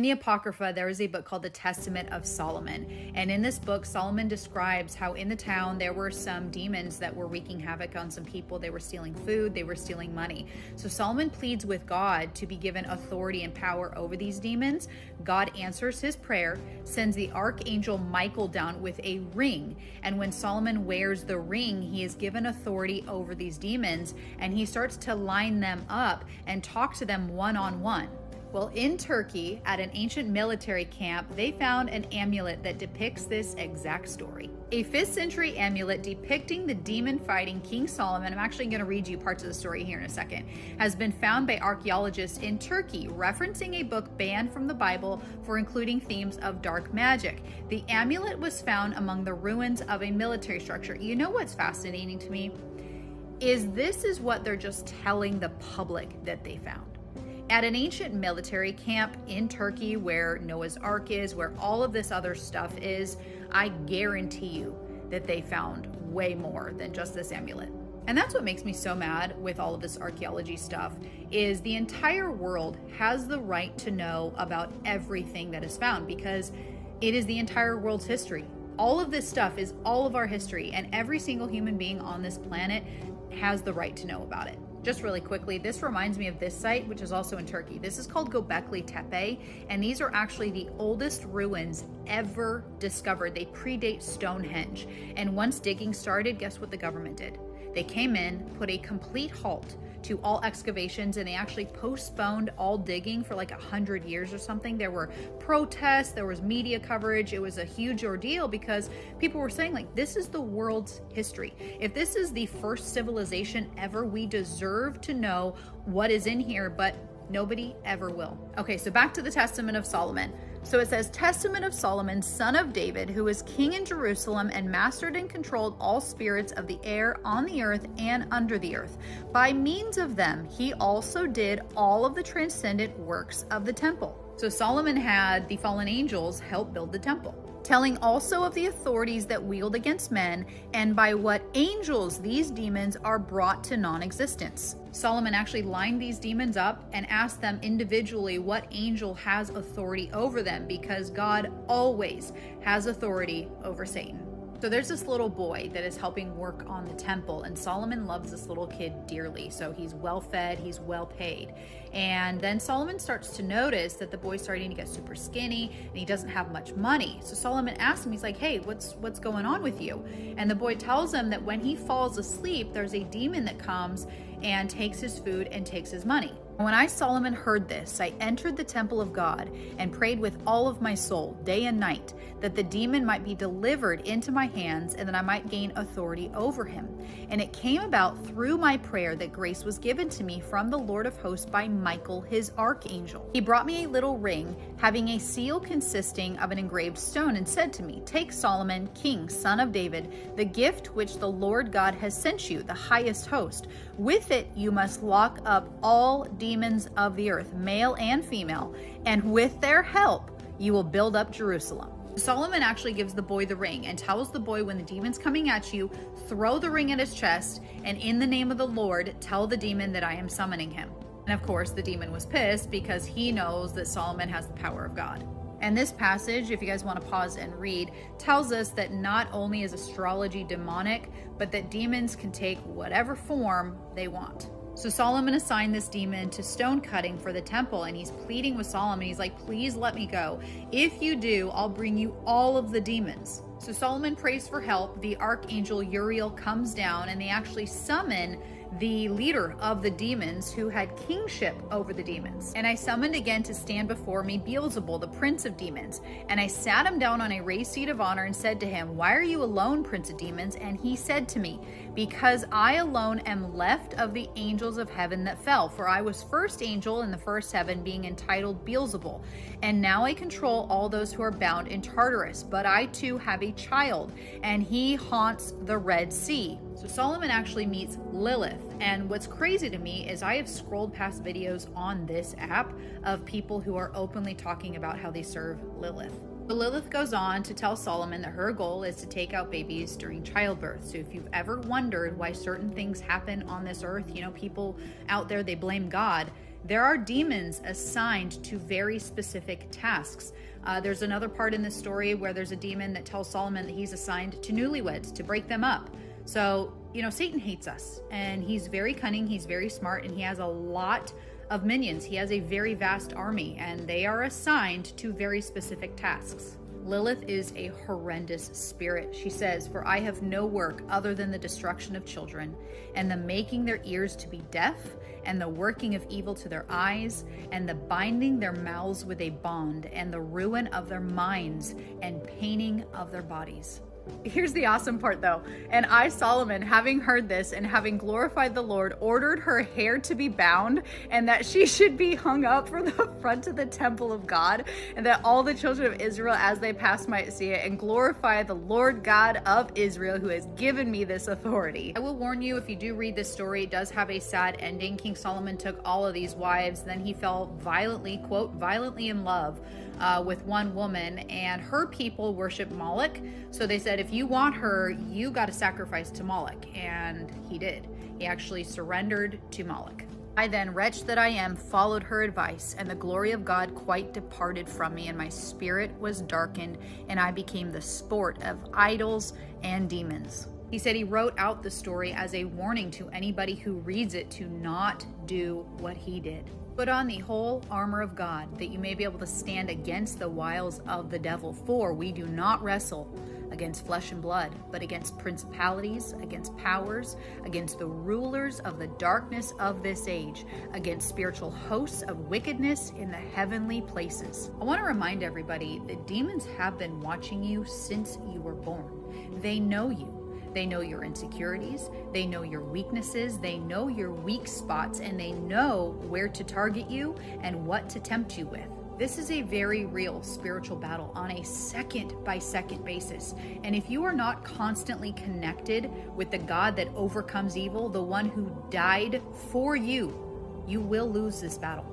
In the Apocrypha, there is a book called the Testament of Solomon. And in this book, Solomon describes how in the town there were some demons that were wreaking havoc on some people. They were stealing food, they were stealing money. So Solomon pleads with God to be given authority and power over these demons. God answers his prayer, sends the archangel Michael down with a ring. And when Solomon wears the ring, he is given authority over these demons, and he starts to line them up and talk to them one-on-one. Well, in Turkey, at an ancient military camp, they found an amulet that depicts this exact story. A 5th century amulet depicting the demon-fighting King Solomon, I'm actually going to read you parts of the story here in a second, has been found by archaeologists in Turkey, referencing a book banned from the Bible for including themes of dark magic. The amulet was found among the ruins of a military structure. You know what's fascinating to me? This is what they're just telling the public that they found. At an ancient military camp in Turkey where Noah's Ark is, where all of this other stuff is, I guarantee you that they found way more than just this amulet. And that's what makes me so mad with all of this archaeology stuff, is the entire world has the right to know about everything that is found, because it is the entire world's history. All of this stuff is all of our history, and every single human being on this planet has the right to know about it. Just really quickly, this reminds me of this site, which is also in Turkey. This is called Göbekli Tepe, and these are actually the oldest ruins ever discovered. They predate Stonehenge. And once digging started, guess what the government did? They came in, put a complete halt to all excavations, and they actually postponed all digging for like 100 years or something. There were protests, there was media coverage. It was a huge ordeal because people were saying, like, this is the world's history. If this is the first civilization ever, we deserve to know what is in here, but nobody ever will. Okay, so back to the Testament of Solomon. So it says, Testament of Solomon, son of David, who was king in Jerusalem and mastered and controlled all spirits of the air on the earth and under the earth. By means of them, he also did all of the transcendent works of the temple. So Solomon had the fallen angels help build the temple, telling also of the authorities that wield against men, and by what angels these demons are brought to non-existence. Solomon actually lined these demons up and asked them individually what angel has authority over them, because God always has authority over Satan. So there's this little boy that is helping work on the temple, and Solomon loves this little kid dearly. So he's well fed, he's well paid. And then Solomon starts to notice that the boy's starting to get super skinny and he doesn't have much money. So Solomon asks him, he's like, hey, what's going on with you? And the boy tells him that when he falls asleep, there's a demon that comes and takes his food and takes his money. When I, Solomon, heard this, I entered the temple of God and prayed with all of my soul, day and night, that the demon might be delivered into my hands and that I might gain authority over him. And it came about through my prayer that grace was given to me from the Lord of hosts by Michael, his archangel. He brought me a little ring having a seal consisting of an engraved stone and said to me, take, Solomon, king, son of David, the gift which the Lord God has sent you, the highest host. With it you must lock up all demons of the earth, male and female, and with their help you will build up Jerusalem. Solomon actually gives the boy the ring and tells the boy, when the demon's coming at you, throw the ring at his chest, and in the name of the Lord, tell the demon that I am summoning him. And of course, the demon was pissed because he knows that Solomon has the power of God. And this passage, if you guys want to pause and read, tells us that not only is astrology demonic, but that demons can take whatever form they want. So Solomon assigned this demon to stone cutting for the temple, and he's pleading with Solomon. He's like, please let me go. If you do, I'll bring you all of the demons. So Solomon prays for help. The archangel Uriel comes down, and they actually summon the leader of the demons who had kingship over the demons. And I summoned again to stand before me Beelzebul, the prince of demons. And I sat him down on a raised seat of honor and said to him, why are you alone, prince of demons? And he said to me, because I alone am left of the angels of heaven that fell. For I was first angel in the first heaven, being entitled Beelzebul. And now I control all those who are bound in Tartarus. But I too have a child, and he haunts the Red Sea. So Solomon actually meets Lilith. And what's crazy to me is I have scrolled past videos on this app of people who are openly talking about how they serve Lilith. So Lilith goes on to tell Solomon that her goal is to take out babies during childbirth. So if you've ever wondered why certain things happen on this earth, you know, people out there, they blame God. There are demons assigned to very specific tasks. There's another part in this story where there's a demon that tells Solomon that he's assigned to newlyweds to break them up. So, Satan hates us, and he's very cunning, he's very smart, and he has a lot of minions. He has a very vast army, and they are assigned to very specific tasks. Lilith is a horrendous spirit. She says, "For I have no work other than the destruction of children, and the making their ears to be deaf, and the working of evil to their eyes, and the binding their mouths with a bond, and the ruin of their minds, and painting of their bodies." Here's the awesome part though. "And I, Solomon, having heard this and having glorified the Lord, ordered her hair to be bound, and that she should be hung up from the front of the temple of God, and that all the children of Israel as they pass might see it, and glorify the Lord God of Israel, who has given me this authority." I will warn you, if you do read this story, it does have a sad ending. King Solomon took all of these wives, then he fell violently, quote, violently in love with one woman, and her people worship Moloch. So they said, if you want her, you got to sacrifice to Moloch. And he did. He actually surrendered to Moloch. "I then, wretch that I am, followed her advice, and the glory of God quite departed from me, and my spirit was darkened, and I became the sport of idols and demons." He said he wrote out the story as a warning to anybody who reads it to not do what he did. "Put on the whole armor of God, that you may be able to stand against the wiles of the devil. For we do not wrestle against flesh and blood, but against principalities, against powers, against the rulers of the darkness of this age, against spiritual hosts of wickedness in the heavenly places." I want to remind everybody that demons have been watching you since you were born. They know you. They know your insecurities, they know your weaknesses, they know your weak spots, and they know where to target you and what to tempt you with. This is a very real spiritual battle on a second-by-second basis. And if you are not constantly connected with the God that overcomes evil, the one who died for you, you will lose this battle.